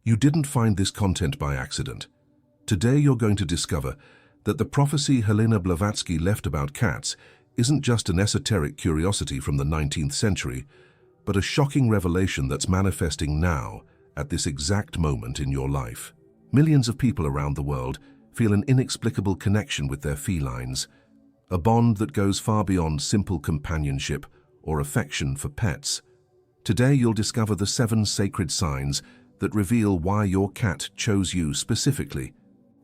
You didn't find this content by accident. Today you're going to discover that the prophecy Helena Blavatsky left about cats isn't just an esoteric curiosity from the 19th century, but a shocking revelation that's manifesting now, at this exact moment in your life. Millions of people around the world feel an inexplicable connection with their felines, a bond that goes far beyond simple companionship or affection for pets. Today you'll discover the 7 sacred signs that reveal why your cat chose you specifically,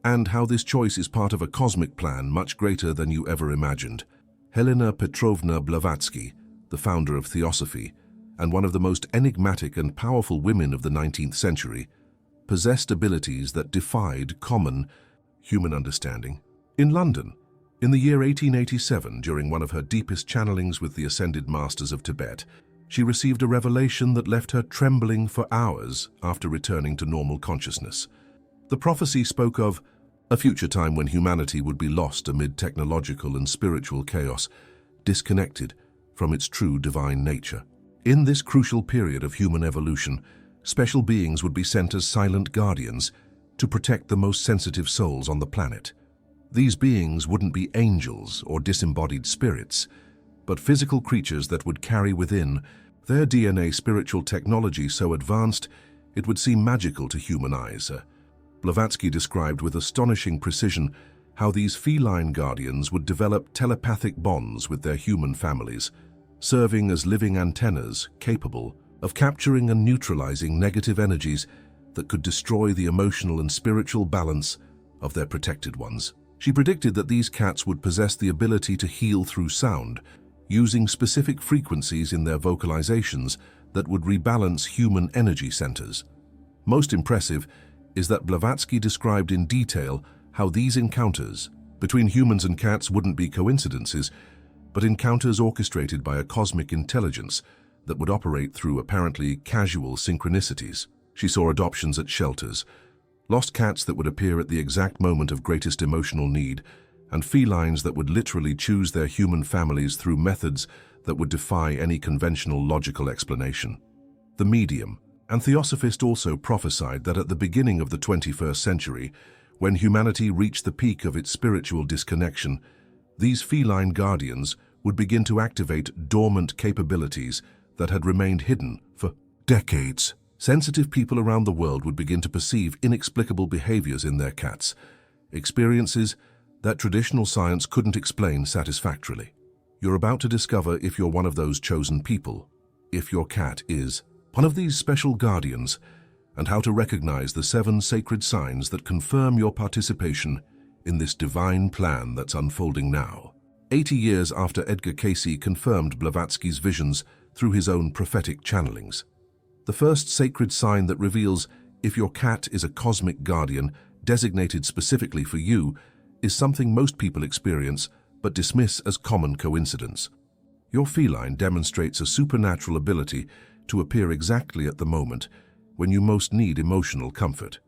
and how this choice is part of a cosmic plan much greater than you ever imagined. Helena Petrovna Blavatsky, the founder of Theosophy, and one of the most enigmatic and powerful women of the 19th century, possessed abilities that defied common human understanding. In London, in the year 1887, during one of her deepest channelings with the ascended masters of Tibet, she received a revelation that left her trembling for hours after returning to normal consciousness. The prophecy spoke of a future time when humanity would be lost amid technological and spiritual chaos, disconnected from its true divine nature. In this crucial period of human evolution, special beings would be sent as silent guardians to protect the most sensitive souls on the planet. These beings wouldn't be angels or disembodied spirits, but physical creatures that would carry within their DNA spiritual technology so advanced it would seem magical to human eyes. Blavatsky described with astonishing precision how these feline guardians would develop telepathic bonds with their human families, serving as living antennas capable of capturing and neutralizing negative energies that could destroy the emotional and spiritual balance of their protected ones. She predicted that these cats would possess the ability to heal through sound, using specific frequencies in their vocalizations that would rebalance human energy centers. Most impressive is that Blavatsky described in detail how these encounters between humans and cats wouldn't be coincidences, but encounters orchestrated by a cosmic intelligence that would operate through apparently casual synchronicities. She saw adoptions at shelters, lost cats that would appear at the exact moment of greatest emotional need, and felines that would literally choose their human families through methods that would defy any conventional logical explanation. The medium and theosophist also prophesied that at the beginning of the 21st century, when humanity reached the peak of its spiritual disconnection, these feline guardians would begin to activate dormant capabilities that had remained hidden for decades. Sensitive people around the world would begin to perceive inexplicable behaviors in their cats, experiences that traditional science couldn't explain satisfactorily. You're about to discover if you're one of those chosen people, if your cat is one of these special guardians, and how to recognize the 7 sacred signs that confirm your participation in this divine plan that's unfolding now. 80 years after Edgar Cayce confirmed Blavatsky's visions through his own prophetic channelings, the first sacred sign that reveals if your cat is a cosmic guardian designated specifically for you is something most people experience but dismiss as common coincidence. Your feline demonstrates a supernatural ability to appear exactly at the moment when you most need emotional comfort,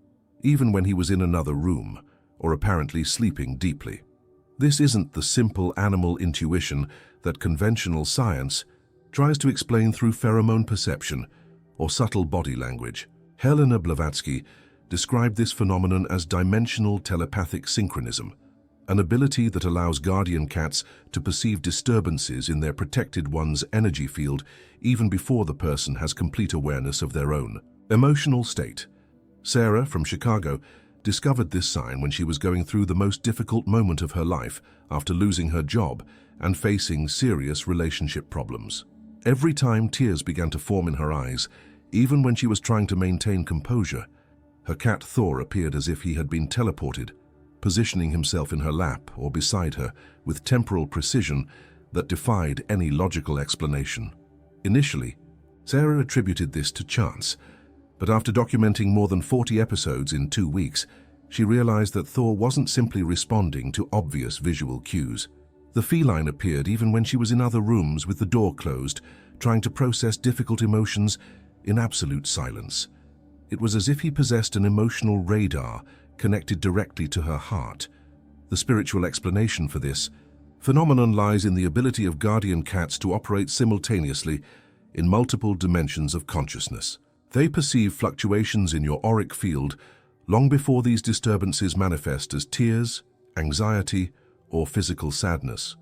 even when he was in another room or apparently sleeping deeply. This isn't the simple animal intuition that conventional science tries to explain through pheromone perception or subtle body language. Helena Blavatsky described this phenomenon as dimensional telepathic synchronism, an ability that allows guardian cats to perceive disturbances in their protected one's energy field even before the person has complete awareness of their own emotional state. Sarah from Chicago discovered this sign when she was going through the most difficult moment of her life after losing her job and facing serious relationship problems. Every time tears began to form in her eyes, even when she was trying to maintain composure, her cat Thor appeared as if he had been teleported, positioning himself in her lap or beside her with temporal precision that defied any logical explanation. Initially, Sarah attributed this to chance, but after documenting more than 40 episodes in 2 weeks, she realized that Thor wasn't simply responding to obvious visual cues. The feline appeared even when she was in other rooms with the door closed, trying to process difficult emotions in absolute silence. It was as if he possessed an emotional radar connected directly to her heart. The spiritual explanation for this phenomenon lies in the ability of guardian cats to operate simultaneously in multiple dimensions of consciousness. They perceive fluctuations in your auric field long before these disturbances manifest as tears, anxiety, or physical sadness.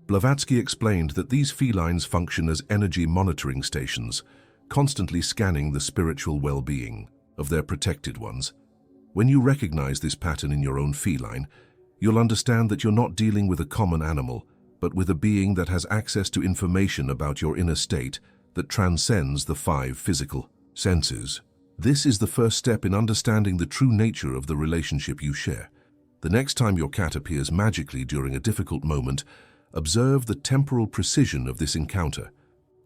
Blavatsky explained that these felines function as energy monitoring stations, constantly scanning the spiritual well-being of their protected ones. When you recognize this pattern in your own feline, you'll understand that you're not dealing with a common animal, but with a being that has access to information about your inner state that transcends the 5 physical senses. This is the first step in understanding the true nature of the relationship you share. The next time your cat appears magically during a difficult moment, observe the temporal precision of this encounter.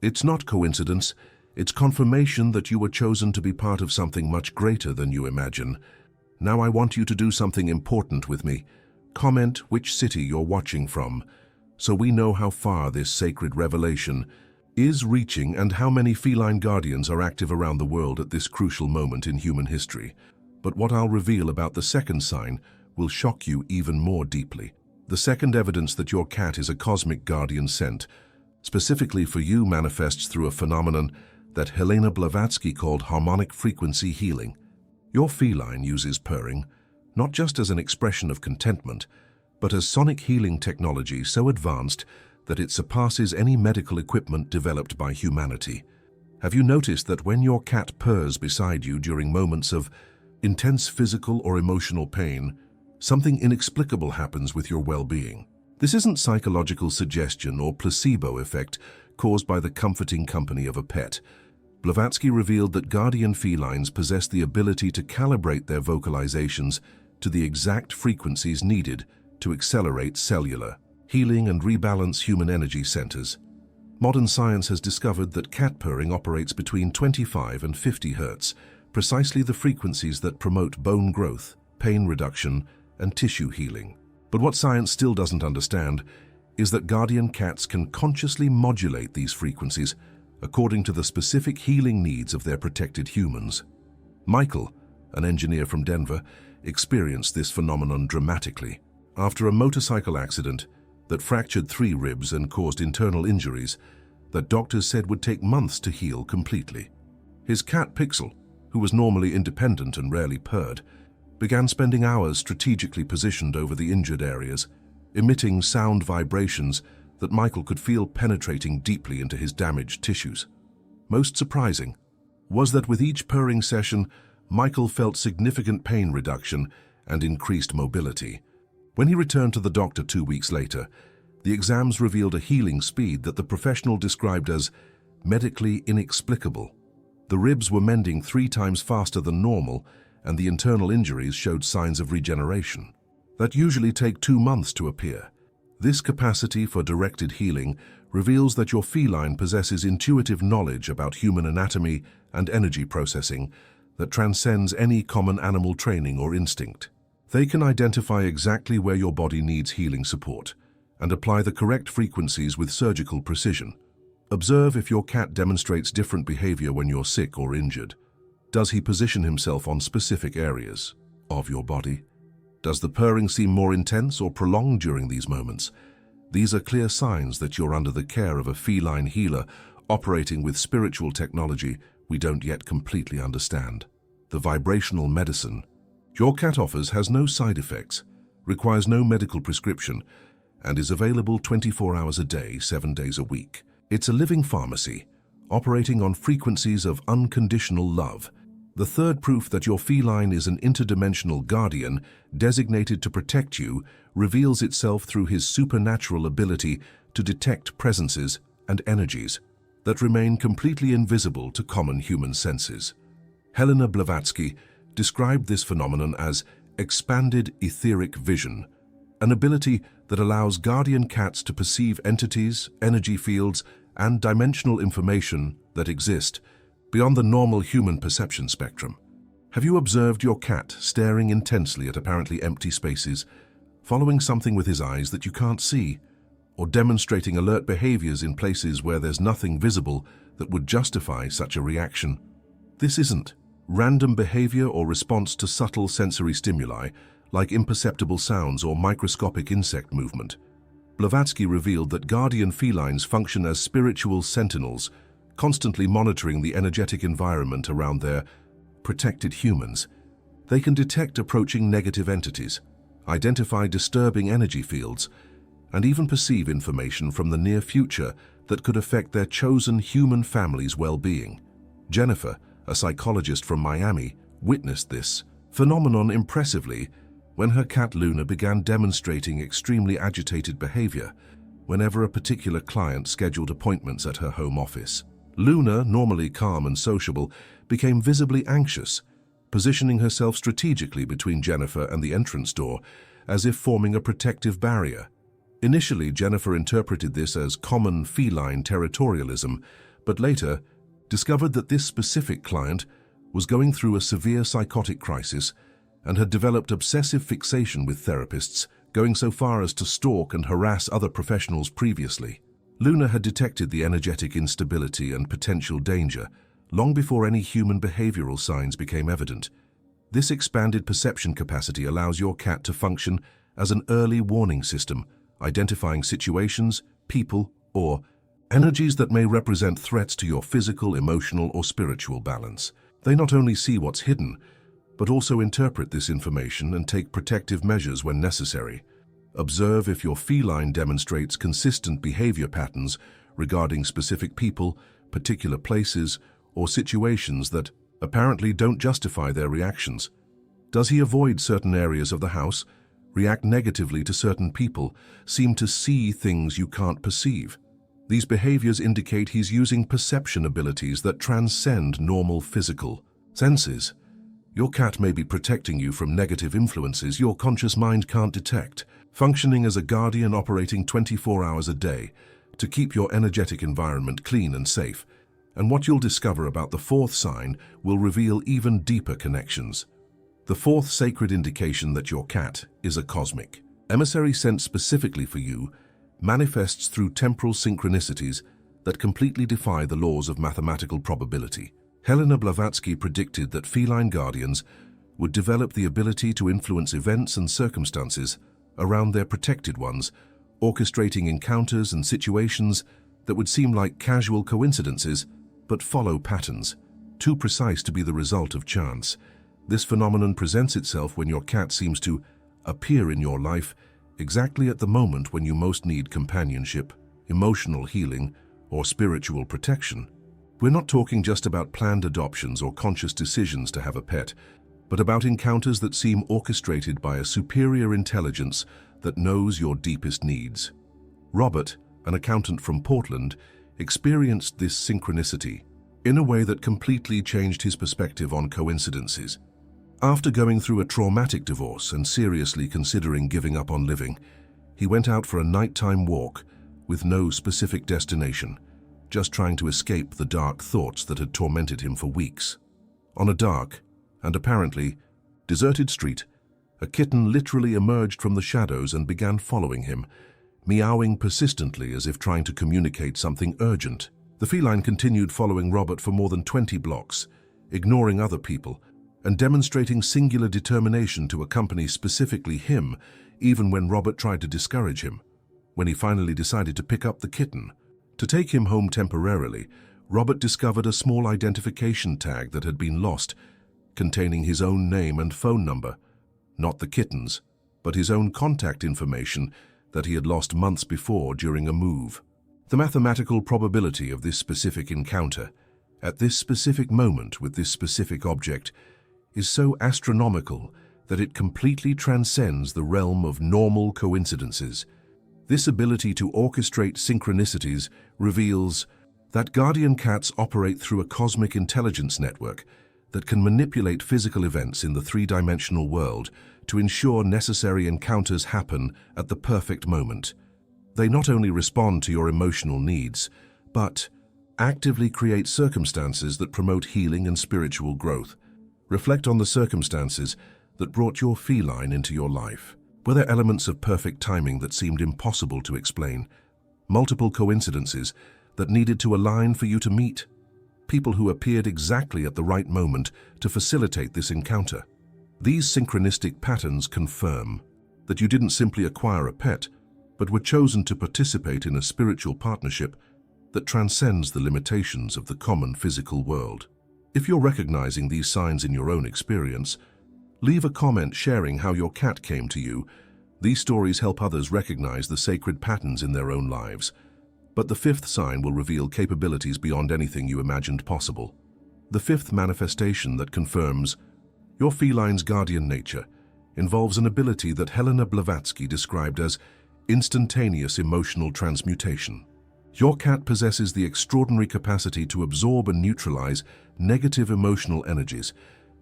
It's not coincidence, it's confirmation that you were chosen to be part of something much greater than you imagine. Now I want you to do something important with me. Comment which city you're watching from, so we know how far this sacred revelation is reaching and how many feline guardians are active around the world at this crucial moment in human history. But what I'll reveal about the second sign will shock you even more deeply. The second evidence that your cat is a cosmic guardian sent, specifically for you, manifests through a phenomenon that Helena Blavatsky called harmonic frequency healing. Your feline uses purring not just as an expression of contentment, but as sonic healing technology so advanced that it surpasses any medical equipment developed by humanity. Have you noticed that when your cat purrs beside you during moments of intense physical or emotional pain, something inexplicable happens with your well-being? This isn't psychological suggestion or placebo effect caused by the comforting company of a pet. Blavatsky revealed that guardian felines possess the ability to calibrate their vocalizations to the exact frequencies needed to accelerate cellular healing and rebalance human energy centers. Modern science has discovered that cat purring operates between 25 and 50 Hz, precisely the frequencies that promote bone growth, pain reduction, and tissue healing. But what science still doesn't understand is that guardian cats can consciously modulate these frequencies according to the specific healing needs of their protected humans. Michael, an engineer from Denver, experienced this phenomenon dramatically. After a motorcycle accident that fractured 3 ribs and caused internal injuries that doctors said would take months to heal completely, his cat Pixel, who was normally independent and rarely purred, began spending hours strategically positioned over the injured areas, emitting sound vibrations that Michael could feel penetrating deeply into his damaged tissues. Most surprising was that with each purring session, Michael felt significant pain reduction and increased mobility. When he returned to the doctor 2 weeks later, the exams revealed a healing speed that the professional described as medically inexplicable. The ribs were mending 3 times faster than normal, and the internal injuries showed signs of regeneration that usually take 2 months to appear. This capacity for directed healing reveals that your feline possesses intuitive knowledge about human anatomy and energy processing that transcends any common animal training or instinct. They can identify exactly where your body needs healing support and apply the correct frequencies with surgical precision. Observe if your cat demonstrates different behavior when you're sick or injured. Does he position himself on specific areas of your body? Does the purring seem more intense or prolonged during these moments? These are clear signs that you're under the care of a feline healer operating with spiritual technology we don't yet completely understand. The vibrational medicine your cat offers has no side effects, requires no medical prescription, and is available 24 hours a day, 7 days a week. It's a living pharmacy, operating on frequencies of unconditional love. The third proof that your feline is an interdimensional guardian designated to protect you reveals itself through his supernatural ability to detect presences and energies that remain completely invisible to common human senses. Helena Blavatsky described this phenomenon as expanded etheric vision, an ability that allows guardian cats to perceive entities, energy fields, and dimensional information that exist beyond the normal human perception spectrum. Have you observed your cat staring intensely at apparently empty spaces, following something with his eyes that you can't see, or demonstrating alert behaviors in places where there's nothing visible that would justify such a reaction? This isn't random behavior or response to subtle sensory stimuli like imperceptible sounds or microscopic insect movement. Blavatsky revealed that guardian felines function as spiritual sentinels, constantly monitoring the energetic environment around their protected humans. They can detect approaching negative entities, identify disturbing energy fields, and even perceive information from the near future that could affect their chosen human family's well-being. Jennifer, a psychologist from Miami, witnessed this phenomenon impressively when her cat Luna began demonstrating extremely agitated behavior whenever a particular client scheduled appointments at her home office. Luna, normally calm and sociable, became visibly anxious, positioning herself strategically between Jennifer and the entrance door, as if forming a protective barrier. Initially, Jennifer interpreted this as common feline territorialism, but later discovered that this specific client was going through a severe psychotic crisis and had developed obsessive fixation with therapists, going so far as to stalk and harass other professionals previously. Luna had detected the energetic instability and potential danger long before any human behavioral signs became evident. This expanded perception capacity allows your cat to function as an early warning system, identifying situations, people, or energies that may represent threats to your physical, emotional, or spiritual balance. They not only see what's hidden, but also interpret this information and take protective measures when necessary. Observe if your feline demonstrates consistent behavior patterns regarding specific people, particular places, or situations that apparently don't justify their reactions. Does he avoid certain areas of the house, react negatively to certain people, seem to see things you can't perceive? These behaviors indicate he's using perception abilities that transcend normal physical senses. Your cat may be protecting you from negative influences your conscious mind can't detect, functioning as a guardian operating 24 hours a day to keep your energetic environment clean and safe. And what you'll discover about the fourth sign will reveal even deeper connections. The fourth sacred indication that your cat is a cosmic emissary sent specifically for you manifests through temporal synchronicities that completely defy the laws of mathematical probability. Helena Blavatsky predicted that feline guardians would develop the ability to influence events and circumstances around their protected ones, orchestrating encounters and situations that would seem like casual coincidences but follow patterns, too precise to be the result of chance. This phenomenon presents itself when your cat seems to appear in your life exactly at the moment when you most need companionship, emotional healing, or spiritual protection. We're not talking just about planned adoptions or conscious decisions to have a pet, but about encounters that seem orchestrated by a superior intelligence that knows your deepest needs. Robert, an accountant from Portland, experienced this synchronicity in a way that completely changed his perspective on coincidences. After going through a traumatic divorce and seriously considering giving up on living, he went out for a nighttime walk with no specific destination, just trying to escape the dark thoughts that had tormented him for weeks. On a dark, and apparently deserted street, a kitten literally emerged from the shadows and began following him, meowing persistently as if trying to communicate something urgent. The feline continued following Robert for more than 20 blocks, ignoring other people, and demonstrating singular determination to accompany specifically him, even when Robert tried to discourage him. When he finally decided to pick up the kitten, to take him home temporarily, Robert discovered a small identification tag that had been lost, containing his own name and phone number, not the kitten's, but his own contact information that he had lost months before during a move. The mathematical probability of this specific encounter, at this specific moment with this specific object, is so astronomical that it completely transcends the realm of normal coincidences. This ability to orchestrate synchronicities reveals that guardian cats operate through a cosmic intelligence network that can manipulate physical events in the three-dimensional world to ensure necessary encounters happen at the perfect moment. They not only respond to your emotional needs, but actively create circumstances that promote healing and spiritual growth. Reflect on the circumstances that brought your feline into your life. Were there elements of perfect timing that seemed impossible to explain? Multiple coincidences that needed to align for you to meet? People who appeared exactly at the right moment to facilitate this encounter? These synchronistic patterns confirm that you didn't simply acquire a pet, but were chosen to participate in a spiritual partnership that transcends the limitations of the common physical world. If you're recognizing these signs in your own experience, leave a comment sharing how your cat came to you. These stories help others recognize the sacred patterns in their own lives. But the fifth sign will reveal capabilities beyond anything you imagined possible. The fifth manifestation that confirms your feline's guardian nature involves an ability that Helena Blavatsky described as instantaneous emotional transmutation. Your cat possesses the extraordinary capacity to absorb and neutralize negative emotional energies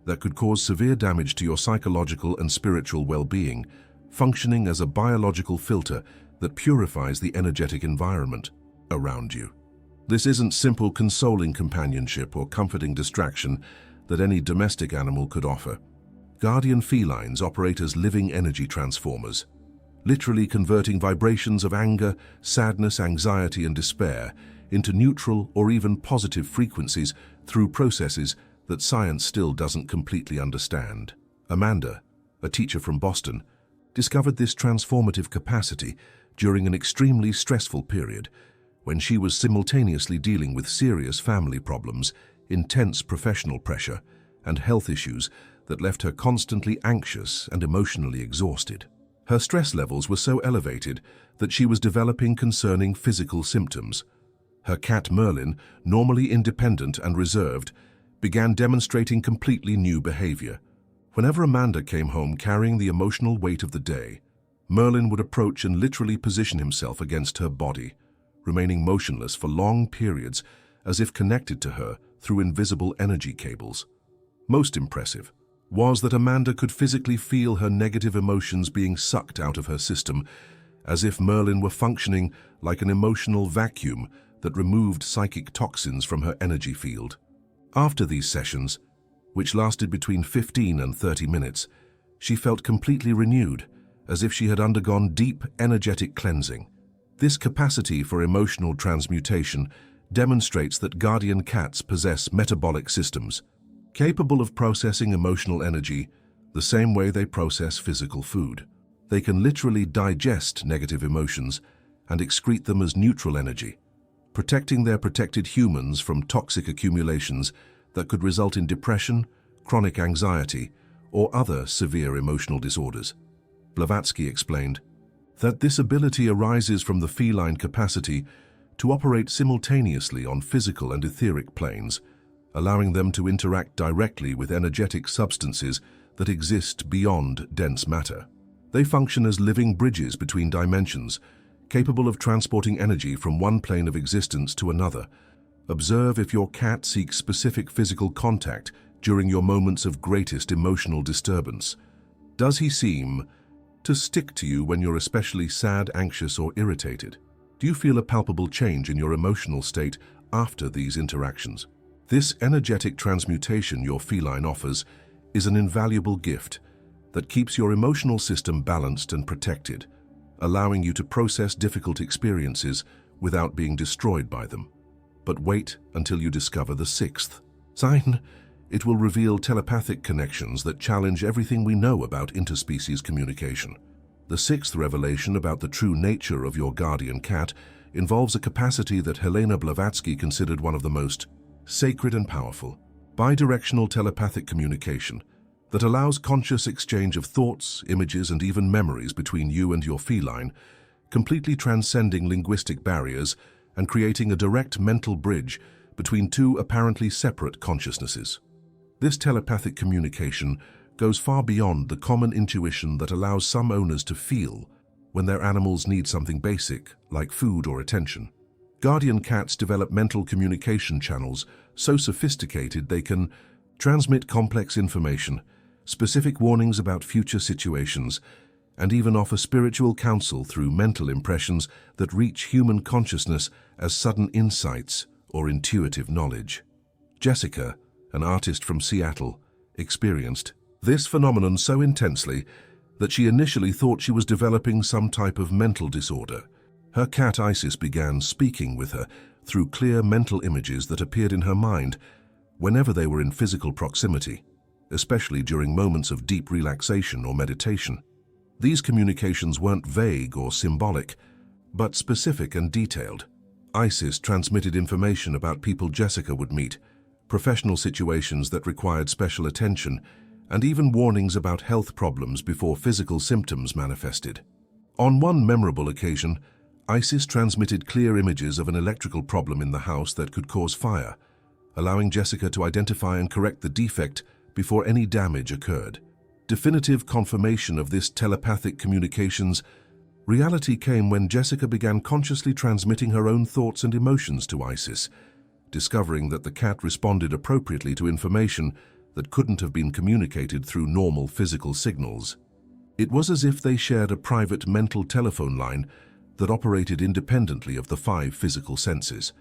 that could cause severe damage to your psychological and spiritual well-being, functioning as a biological filter that purifies the energetic environment around you. This isn't simple consoling companionship or comforting distraction that any domestic animal could offer. Guardian felines operate as living energy transformers, literally converting vibrations of anger, sadness, anxiety, and despair into neutral or even positive frequencies through processes that science still doesn't completely understand. Amanda, a teacher from Boston, discovered this transformative capacity during an extremely stressful period when she was simultaneously dealing with serious family problems, intense professional pressure, and health issues that left her constantly anxious and emotionally exhausted. Her stress levels were so elevated that she was developing concerning physical symptoms. Her cat Merlin, normally independent and reserved, began demonstrating completely new behavior. Whenever Amanda came home carrying the emotional weight of the day, Merlin would approach and literally position himself against her body, remaining motionless for long periods as if connected to her through invisible energy cables. Most impressive was that Amanda could physically feel her negative emotions being sucked out of her system, as if Merlin were functioning like an emotional vacuum that removed psychic toxins from her energy field. After these sessions, which lasted between 15 and 30 minutes, she felt completely renewed, as if she had undergone deep energetic cleansing. This capacity for emotional transmutation demonstrates that guardian cats possess metabolic systems, capable of processing emotional energy the same way they process physical food. They can literally digest negative emotions and excrete them as neutral energy, protecting their protected humans from toxic accumulations that could result in depression, chronic anxiety, or other severe emotional disorders. Blavatsky explained that this ability arises from the feline capacity to operate simultaneously on physical and etheric planes, allowing them to interact directly with energetic substances that exist beyond dense matter. They function as living bridges between dimensions, capable of transporting energy from one plane of existence to another. Observe if your cat seeks specific physical contact during your moments of greatest emotional disturbance. Does he seem to stick to you when you're especially sad, anxious, or irritated? Do you feel a palpable change in your emotional state after these interactions? This energetic transmutation your feline offers is an invaluable gift that keeps your emotional system balanced and protected, allowing you to process difficult experiences without being destroyed by them. But wait until you discover the sixth sign. It will reveal telepathic connections that challenge everything we know about interspecies communication. The sixth revelation about the true nature of your guardian cat involves a capacity that Helena Blavatsky considered one of the most sacred and powerful: bidirectional telepathic communication that allows conscious exchange of thoughts, images, and even memories between you and your feline, completely transcending linguistic barriers and creating a direct mental bridge between two apparently separate consciousnesses. This telepathic communication goes far beyond the common intuition that allows some owners to feel when their animals need something basic, like food or attention. Guardian cats develop mental communication channels so sophisticated they can transmit complex information, specific warnings about future situations, and even offer spiritual counsel through mental impressions that reach human consciousness as sudden insights or intuitive knowledge. Jessica, an artist from Seattle, experienced this phenomenon so intensely that she initially thought she was developing some type of mental disorder. Her cat Isis began speaking with her through clear mental images that appeared in her mind whenever they were in physical proximity, especially during moments of deep relaxation or meditation. These communications weren't vague or symbolic, but specific and detailed. Isis transmitted information about people Jessica would meet, professional situations that required special attention, and even warnings about health problems before physical symptoms manifested. On one memorable occasion, Isis transmitted clear images of an electrical problem in the house that could cause fire, allowing Jessica to identify and correct the defect before any damage occurred. Definitive confirmation of this telepathic communications, reality came when Jessica began consciously transmitting her own thoughts and emotions to Isis, discovering that the cat responded appropriately to information that couldn't have been communicated through normal physical signals. It was as if they shared a private mental telephone line that operated independently of the 5 physical senses.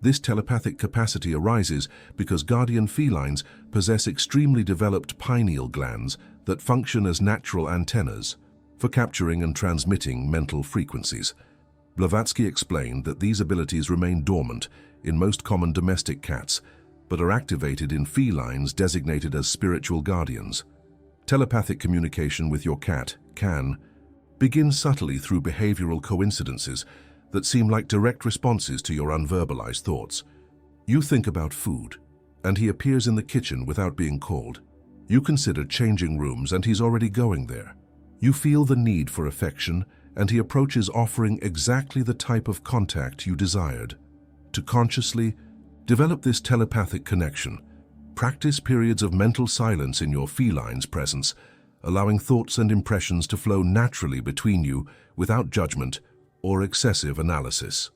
This telepathic capacity arises because guardian felines possess extremely developed pineal glands that function as natural antennas for capturing and transmitting mental frequencies. Blavatsky explained that these abilities remain dormant in most common domestic cats, but are activated in felines designated as spiritual guardians. Telepathic communication with your cat can begin subtly through behavioral coincidences that seem like direct responses to your unverbalized thoughts. You think about food, and he appears in the kitchen without being called. You consider changing rooms, and he's already going there. You feel the need for affection, and he approaches offering exactly the type of contact you desired. To consciously develop this telepathic connection, practice periods of mental silence in your feline's presence, allowing thoughts and impressions to flow naturally between you without judgment or excessive analysis.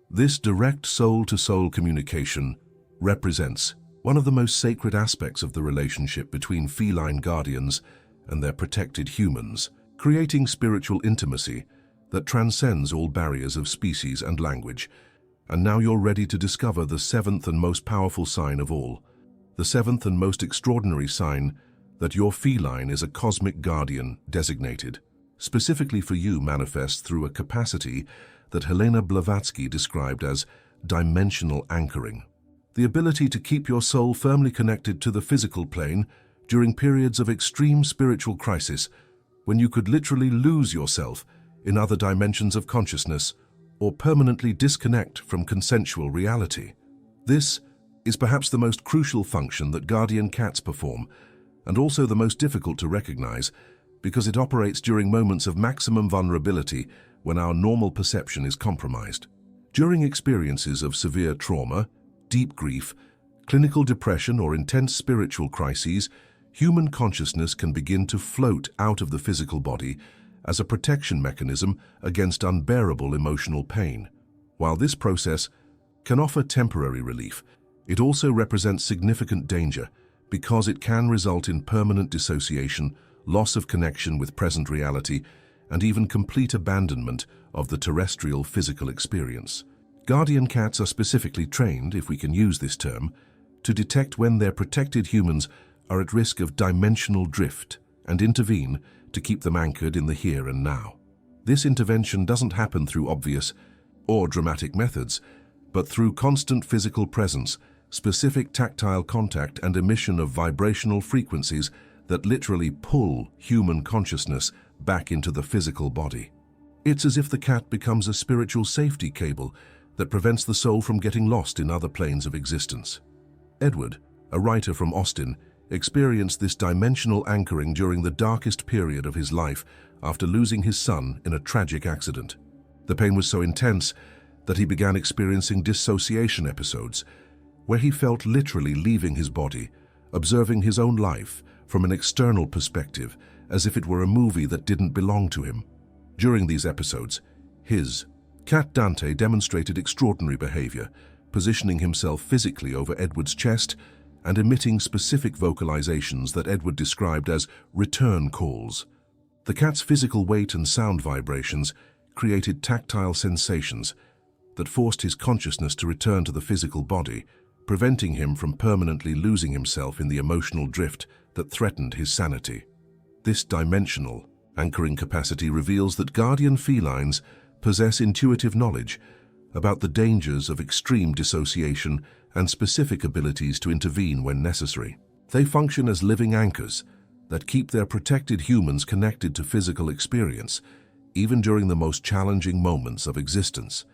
This direct soul-to-soul communication represents one of the most sacred aspects of the relationship between feline guardians and their protected humans, creating spiritual intimacy that transcends all barriers of species and language. And now you're ready to discover the 7th and most powerful sign of all, the 7th and most extraordinary sign that your feline is a cosmic guardian designated, specifically for you, manifest through a capacity that Helena Blavatsky described as dimensional anchoring. The ability to keep your soul firmly connected to the physical plane during periods of extreme spiritual crisis, when you could literally lose yourself in other dimensions of consciousness or permanently disconnect from consensual reality. This is perhaps the most crucial function that guardian cats perform, and also the most difficult to recognize, because it operates during moments of maximum vulnerability when our normal perception is compromised. During experiences of severe trauma, deep grief, clinical depression, or intense spiritual crises, human consciousness can begin to float out of the physical body as a protection mechanism against unbearable emotional pain. While this process can offer temporary relief, it also represents significant danger because it can result in permanent dissociation, loss of connection with present reality, and even complete abandonment of the terrestrial physical experience. Guardian cats are specifically trained, if we can use this term, to detect when their protected humans are at risk of dimensional drift and intervene to keep them anchored in the here and now. This intervention doesn't happen through obvious or dramatic methods, but through constant physical presence, specific tactile contact, and emission of vibrational frequencies that literally pull human consciousness back into the physical body. It's as if the cat becomes a spiritual safety cable that prevents the soul from getting lost in other planes of existence. Edward, a writer from Austin, experienced this dimensional anchoring during the darkest period of his life after losing his son in a tragic accident. The pain was so intense that he began experiencing dissociation episodes, where he felt literally leaving his body, observing his own life from an external perspective, as if it were a movie that didn't belong to him. During these episodes, his cat Dante demonstrated extraordinary behavior, positioning himself physically over Edward's chest and emitting specific vocalizations that Edward described as return calls. The cat's physical weight and sound vibrations created tactile sensations that forced his consciousness to return to the physical body, preventing him from permanently losing himself in the emotional drift that threatened his sanity. This dimensional anchoring capacity reveals that guardian felines possess intuitive knowledge about the dangers of extreme dissociation and specific abilities to intervene when necessary. They function as living anchors that keep their protected humans connected to physical experience, even during the most challenging moments of existence.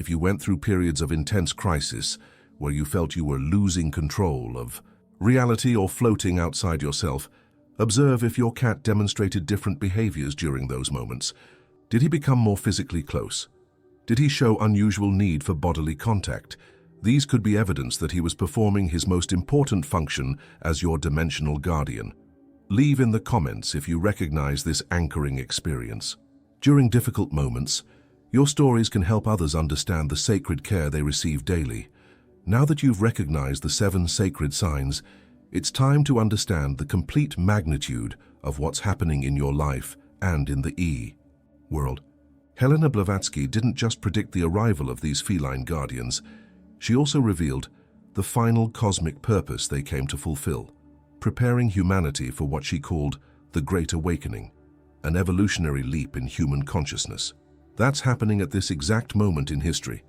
If you went through periods of intense crisis where you felt you were losing control of reality or floating outside yourself, observe if your cat demonstrated different behaviors during those moments. Did he become more physically close? Did he show unusual need for bodily contact? These could be evidence that he was performing his most important function as your dimensional guardian. Leave in the comments if you recognize this anchoring experience. During difficult moments, your stories can help others understand the sacred care they receive daily. Now that you've recognized the 7 sacred signs, it's time to understand the complete magnitude of what's happening in your life and in the world. Helena Blavatsky didn't just predict the arrival of these feline guardians, she also revealed the final cosmic purpose they came to fulfill, preparing humanity for what she called the Great Awakening, an evolutionary leap in human consciousness. That's happening at this exact moment in history.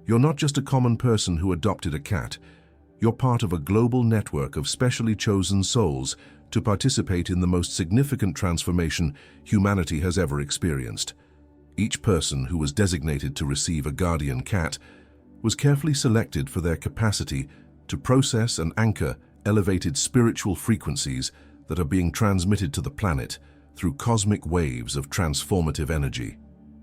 You're not just a common person who adopted a cat. You're part of a global network of specially chosen souls to participate in the most significant transformation humanity has ever experienced. Each person who was designated to receive a guardian cat was carefully selected for their capacity to process and anchor elevated spiritual frequencies that are being transmitted to the planet through cosmic waves of transformative energy.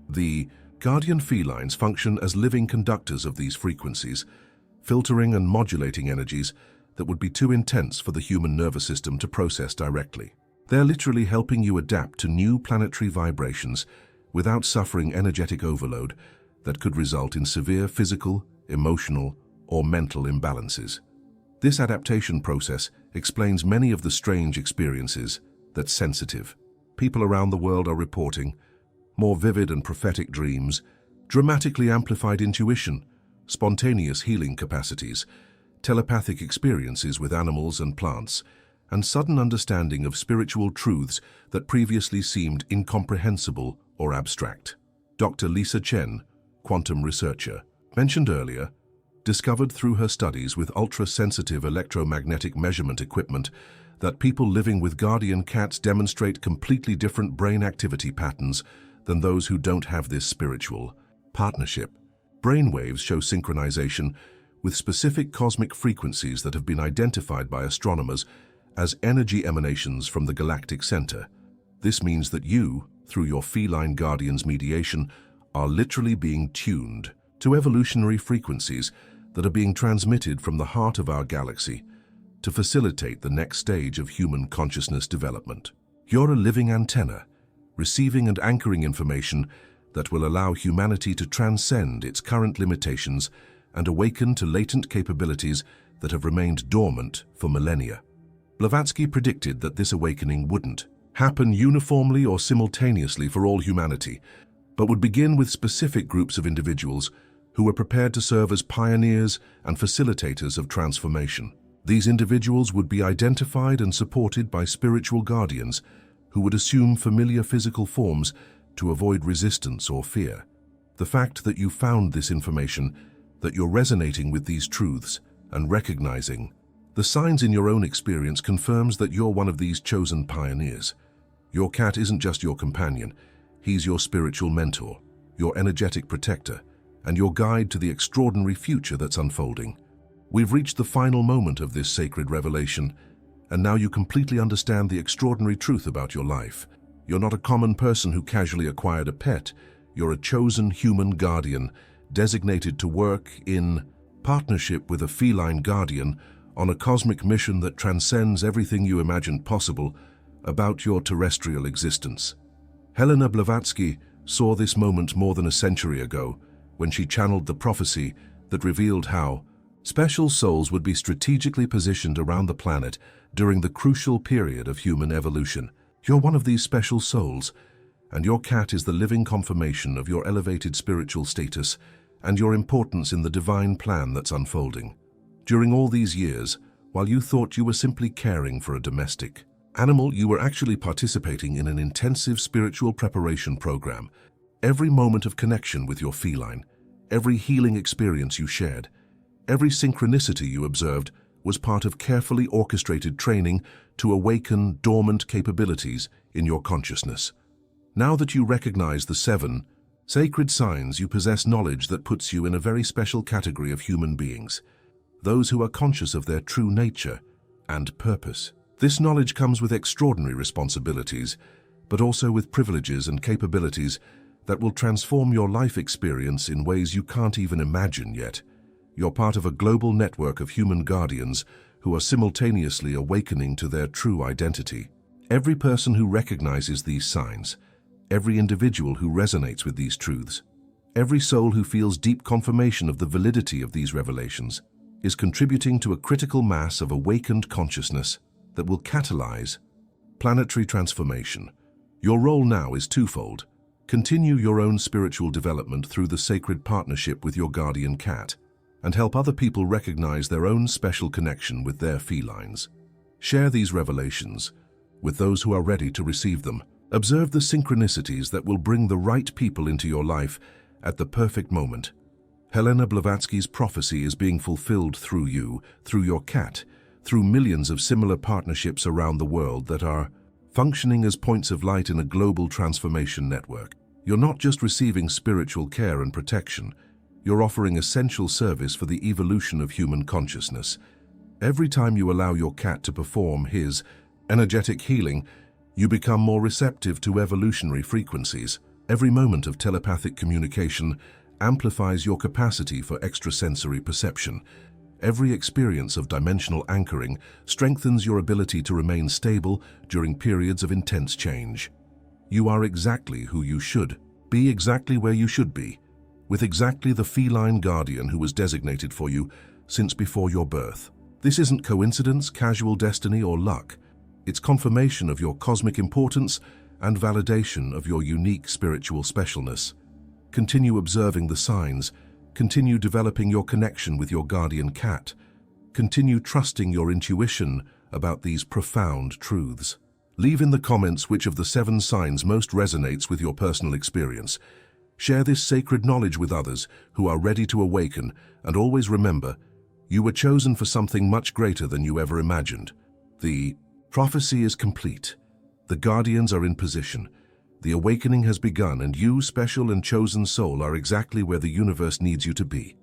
The guardian felines function as living conductors of these frequencies, filtering and modulating energies that would be too intense for the human nervous system to process directly. They're literally helping you adapt to new planetary vibrations without suffering energetic overload that could result in severe physical, emotional, or mental imbalances. This adaptation process explains many of the strange experiences that sensitive people around the world are reporting: more vivid and prophetic dreams, dramatically amplified intuition, spontaneous healing capacities, telepathic experiences with animals and plants, and sudden understanding of spiritual truths that previously seemed incomprehensible or abstract. Dr. Lisa Chen, quantum researcher, mentioned earlier, discovered through her studies with ultra-sensitive electromagnetic measurement equipment that people living with guardian cats demonstrate completely different brain activity patterns than those who don't have this spiritual partnership. Brainwaves show synchronization with specific cosmic frequencies that have been identified by astronomers as energy emanations from the galactic center. This means that you, through your feline guardian's mediation, are literally being tuned to evolutionary frequencies that are being transmitted from the heart of our galaxy to facilitate the next stage of human consciousness development. You're a living antenna, receiving and anchoring information that will allow humanity to transcend its current limitations and awaken to latent capabilities that have remained dormant for millennia. Blavatsky predicted that this awakening wouldn't happen uniformly or simultaneously for all humanity, but would begin with specific groups of individuals who were prepared to serve as pioneers and facilitators of transformation. These individuals would be identified and supported by spiritual guardians who would assume familiar physical forms to avoid resistance or fear. The fact that you found this information, that you're resonating with these truths and recognizing the signs in your own experience, confirms that you're one of these chosen pioneers. Your cat isn't just your companion, he's your spiritual mentor, your energetic protector, and your guide to the extraordinary future that's unfolding. We've reached the final moment of this sacred revelation, and now you completely understand the extraordinary truth about your life. You're not a common person who casually acquired a pet. You're a chosen human guardian, designated to work in partnership with a feline guardian on a cosmic mission that transcends everything you imagined possible about your terrestrial existence. Helena Blavatsky saw this moment more than a century ago when she channeled the prophecy that revealed how special souls would be strategically positioned around the planet during the crucial period of human evolution. You're one of these special souls, and your cat is the living confirmation of your elevated spiritual status and your importance in the divine plan that's unfolding. During all these years, while you thought you were simply caring for a domestic animal, you were actually participating in an intensive spiritual preparation program. Every moment of connection with your feline, every healing experience you shared, every synchronicity you observed was part of carefully orchestrated training to awaken dormant capabilities in your consciousness. Now that you recognize the 7 Sacred signs, you possess knowledge that puts you in a very special category of human beings, those who are conscious of their true nature and purpose. This knowledge comes with extraordinary responsibilities, but also with privileges and capabilities that will transform your life experience in ways you can't even imagine yet. You're part of a global network of human guardians who are simultaneously awakening to their true identity. Every person who recognizes these signs, every individual who resonates with these truths, every soul who feels deep confirmation of the validity of these revelations, is contributing to a critical mass of awakened consciousness that will catalyze planetary transformation. Your role now is twofold. Continue your own spiritual development through the sacred partnership with your guardian cat, and help other people recognize their own special connection with their felines. Share these revelations with those who are ready to receive them. Observe the synchronicities that will bring the right people into your life at the perfect moment. Helena Blavatsky's prophecy is being fulfilled through you, through your cat, through millions of similar partnerships around the world that are functioning as points of light in a global transformation network. You're not just receiving spiritual care and protection, you're offering essential service for the evolution of human consciousness. Every time you allow your cat to perform his energetic healing, you become more receptive to evolutionary frequencies. Every moment of telepathic communication amplifies your capacity for extrasensory perception. Every experience of dimensional anchoring strengthens your ability to remain stable during periods of intense change. You are exactly who you should be, exactly where you should be, with exactly the feline guardian who was designated for you since before your birth. This isn't coincidence, casual destiny, or luck. It's confirmation of your cosmic importance and validation of your unique spiritual specialness. Continue observing the signs. Continue developing your connection with your guardian cat. Continue trusting your intuition about these profound truths. Leave in the comments which of the 7 signs most resonates with your personal experience. Share this sacred knowledge with others who are ready to awaken, and always remember, you were chosen for something much greater than you ever imagined. The prophecy is complete. The guardians are in position. The awakening has begun, and you, special and chosen soul, are exactly where the universe needs you to be.